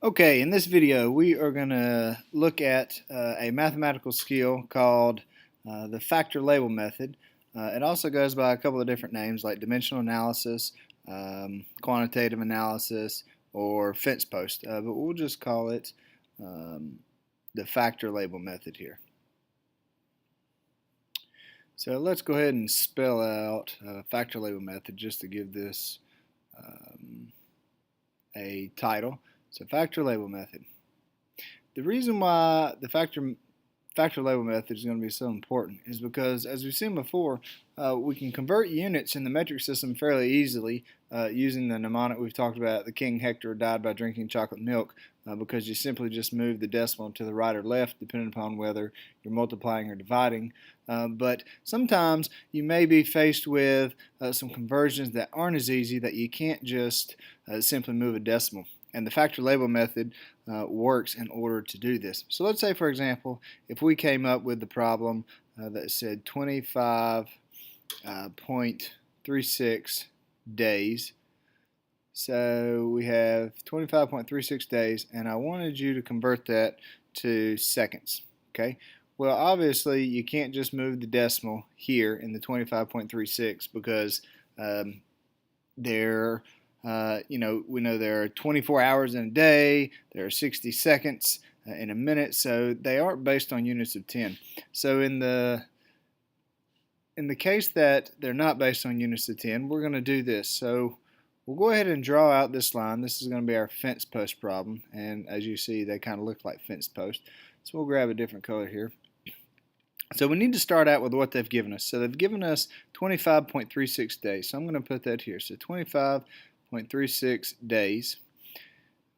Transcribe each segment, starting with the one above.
Okay, in this video we are going to look at a mathematical skill called the factor label method. It also goes by a couple of different names like dimensional analysis, quantitative analysis, or fence post, but we'll just call it um, the factor label method here. So let's go ahead and spell out factor label method just to give this a title. So factor label method. The reason why the factor label method is going to be so important is because, as we've seen before, we can convert units in the metric system fairly easily using the mnemonic we've talked about. The King Hector died by drinking chocolate milk, because you simply just move the decimal to the right or left depending upon whether you're multiplying or dividing. But sometimes you may be faced with some conversions that aren't as easy, that you can't just simply move a decimal. And the factor label method works in order to do this. So let's say, for example, if we came up with the problem that said 25.36 days. So we have 25.36 days, and I wanted you to convert that to seconds. Okay. Well, obviously, you can't just move the decimal here in the 25.36 because we know there are 24 hours in a day, there are 60 seconds in a minute, so they aren't based on units of 10. So in the case that they're not based on units of 10, we're going to do this. So we'll go ahead and draw out this line. This is going to be our fence post problem, and as you see, they kind of look like fence posts. So we'll grab a different color here. So we need to start out with what they've given us. So they've given us 25.36 days. So I'm going to put that here. So 25.36 days.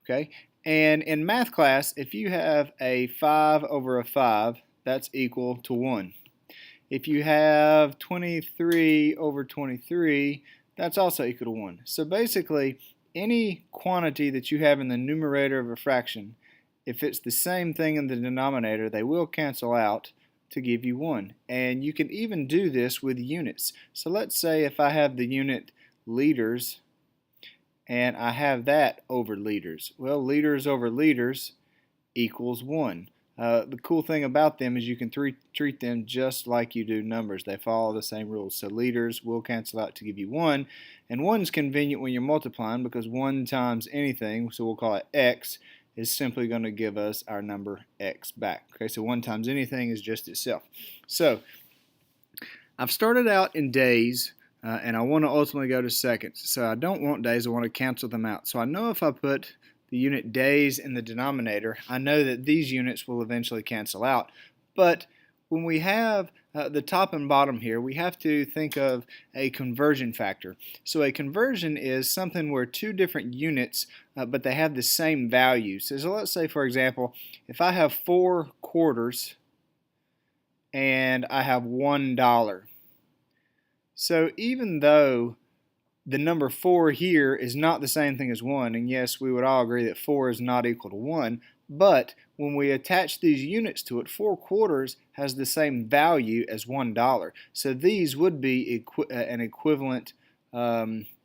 Okay. And in math class, if you have a 5 over a 5, that's equal to 1. If you have 23 over 23, that's also equal to 1. So basically, any quantity that you have in the numerator of a fraction, if it's the same thing in the denominator, they will cancel out to give you 1. And you can even do this with units. So let's say if I have the unit liters and I have that over liters. Well, liters over liters equals 1. The cool thing about them is you can treat them just like you do numbers. They follow the same rules. So liters will cancel out to give you 1. And 1 is convenient when you're multiplying because 1 times anything, so we'll call it x, is simply going to give us our number x back. Okay, so 1 times anything is just itself. So I've started out in days, and I want to ultimately go to seconds. So I don't want days, I want to cancel them out. So I know if I put the unit days in the denominator, I know that these units will eventually cancel out. But when we have the top and bottom here, we have to think of a conversion factor. So a conversion is something where two different units, but they have the same value. So let's say, for example, if I have 4 quarters and I have $1. So even though the number 4 here is not the same thing as 1, and yes, we would all agree that 4 is not equal to 1, but when we attach these units to it, 4 quarters has the same value as $1. So these would be an equivalent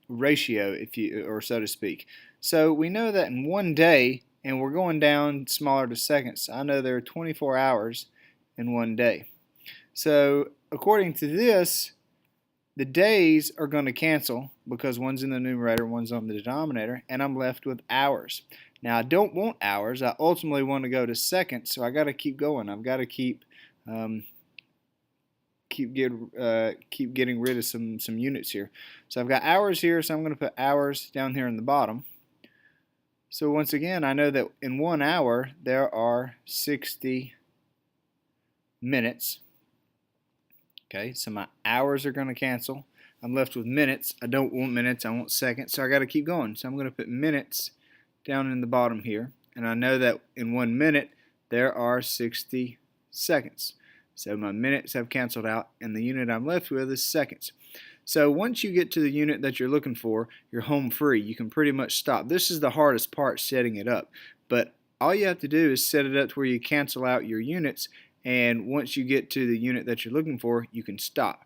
ratio, or so to speak. So we know that in 1 day, and we're going down smaller to seconds, I know there are 24 hours in 1 day. So according to this, the days are going to cancel because one's in the numerator, one's on the denominator, and I'm left with hours. Now I don't want hours. I ultimately want to go to seconds, so I got to keep going. I've got to keep getting rid of some units here. So I've got hours here, so I'm going to put hours down here in the bottom. So once again, I know that in 1 hour there are 60 minutes. Okay, so my hours are going to cancel. I'm left with minutes. I don't want minutes, I want seconds, so I got to keep going. So I'm going to put minutes down in the bottom here, and I know that in 1 minute there are 60 seconds. So my minutes have canceled out, and the unit I'm left with is seconds. So once you get to the unit that you're looking for, you're home free. You can pretty much stop. This is the hardest part, setting it up. But all you have to do is set it up to where you cancel out your units, and once you get to the unit that you're looking for, you can stop.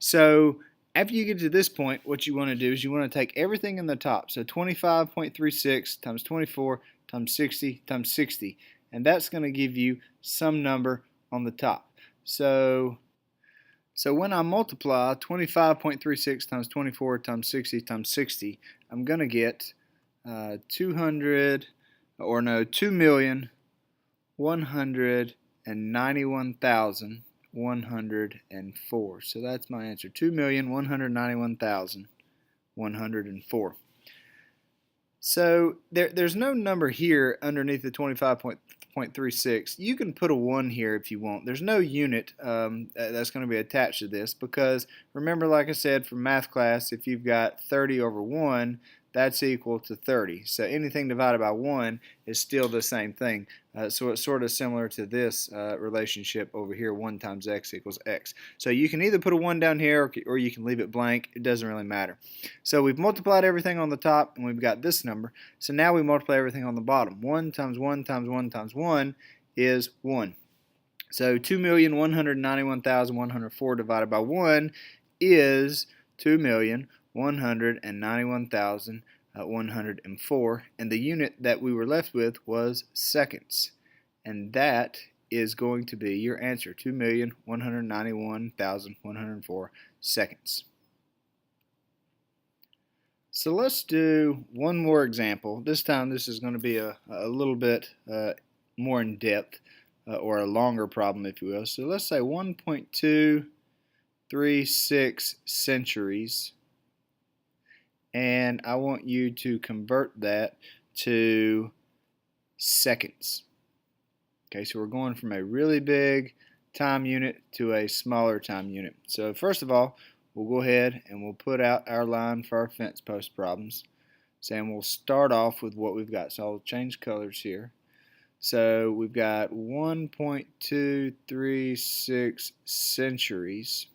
So After you get to this point, what you want to do is you want to take everything in the top. So 25.36 times 24 times 60 times 60. And that's going to give you some number on the top. So when I multiply 25.36 times 24 times 60 times 60, I'm going to get 2,191,104. So that's my answer, 2,191,104. So there's no number here underneath the 25.36. You can put a 1 here if you want. There's no unit that's going to be attached to this because remember, like I said from math class, if you've got 30 over 1, that's equal to 30. So anything divided by 1 is still the same thing. So it's sort of similar to this relationship over here, 1 times x equals x. So you can either put a 1 down here or you can leave it blank. It doesn't really matter. So we've multiplied everything on the top and we've got this number. So now we multiply everything on the bottom. 1 times 1 times 1 times 1 is 1. So 2,191,104 divided by 1 is 2,191,104, and the unit that we were left with was seconds, and that is going to be your answer, 2,191,104 seconds. So let's do one more example. This time this is going to be a little bit more in depth or a longer problem, if you will. So let's say 1.236 centuries, and I want you to convert that to seconds. Okay, so we're going from a really big time unit to a smaller time unit. So first of all, we'll go ahead and we'll put out our line for our fence post problems. And we'll start off with what we've got. So I'll change colors here. So we've got 1.236 centuries.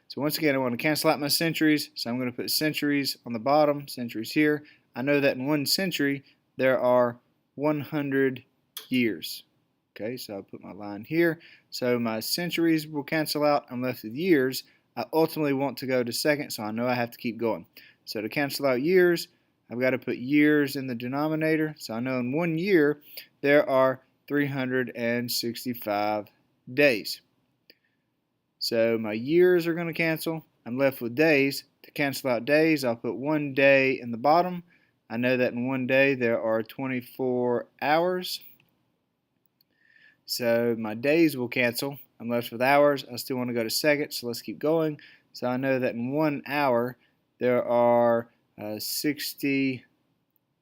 So once again, I want to cancel out my centuries, so I'm going to put centuries on the bottom, centuries here. I know that in 1 century there are 100 years. Okay, so I'll put my line here. So my centuries will cancel out. I'm left with years. I ultimately want to go to seconds, so I know I have to keep going. So to cancel out years, I've got to put years in the denominator. So I know in 1 year there are 365 days. So my years are going to cancel. I'm left with days. To cancel out days, I'll put 1 day in the bottom. I know that in 1 day there are 24 hours. So my days will cancel. I'm left with hours. I still want to go to seconds, so let's keep going. So I know that in 1 hour there are 60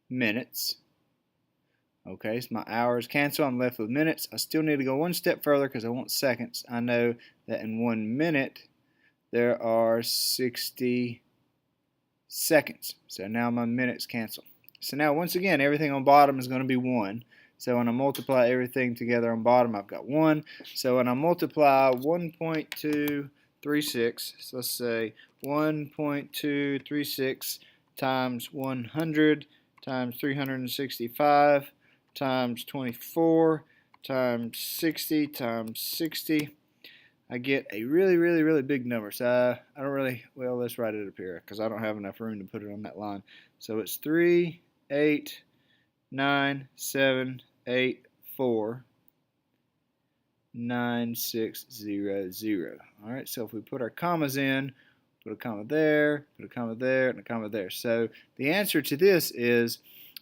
minutes. Okay, so my hours cancel. I'm left with minutes. I still need to go one step further because I want seconds. I know that in 1 minute there are 60 seconds. So now my minutes cancel. So now once again, everything on bottom is going to be 1. So when I multiply everything together on bottom, I've got 1. So when I multiply 1.236, so let's say 1.236 times 100 times 365 times 24 times 60 times 60, I get a really big number. So I don't really, well, let's write it up here because I don't have enough room to put it on that line. So it's 3,8,9,7,8,4,9,6,0,0. All right, so if we put our commas in, put a comma there, put a comma there, and a comma there. So the answer to this is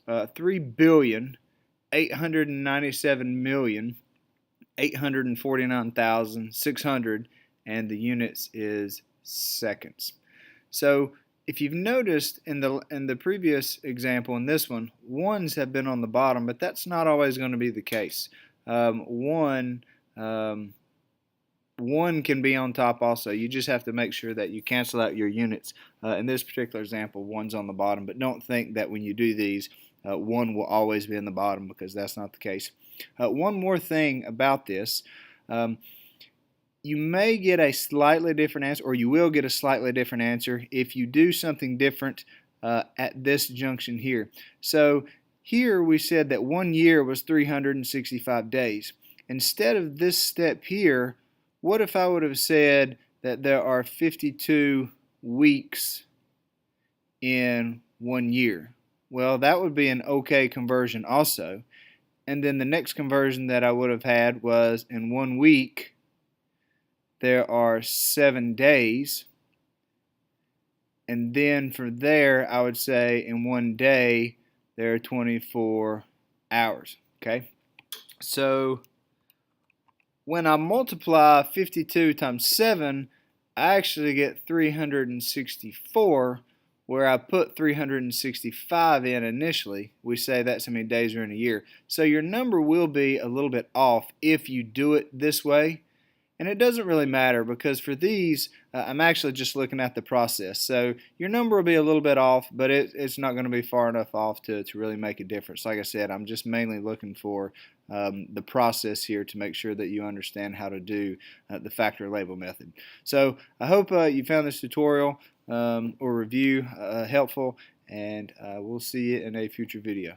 3,897,849,600, and the units is seconds. So if you've noticed in the previous example, in this one, ones have been on the bottom, but that's not always going to be the case. One can be on top also. You just have to make sure that you cancel out your units. In this particular example, 1's on the bottom, but don't think that when you do these, 1 will always be in the bottom, because that's not the case. One more thing about this. You may get a slightly different answer, or you will get a slightly different answer if you do something different at this junction here. So here we said that 1 year was 365 days. Instead of this step here, what if I would have said that there are 52 weeks in 1 year. Well, that would be an okay conversion also. And then the next conversion that I would have had was in 1 week there are 7 days. And then from there I would say in 1 day there are 24 hours. Okay? So when I multiply 52 times 7, I actually get 364, where I put 365 in initially. We say that's how many days are in a year. So your number will be a little bit off if you do it this way. And it doesn't really matter because for these, I'm actually just looking at the process. So your number will be a little bit off, but it's not going to be far enough off to really make a difference. Like I said, I'm just mainly looking for the process here to make sure that you understand how to do the factor label method. So I hope you found this tutorial or review helpful, and we'll see you in a future video.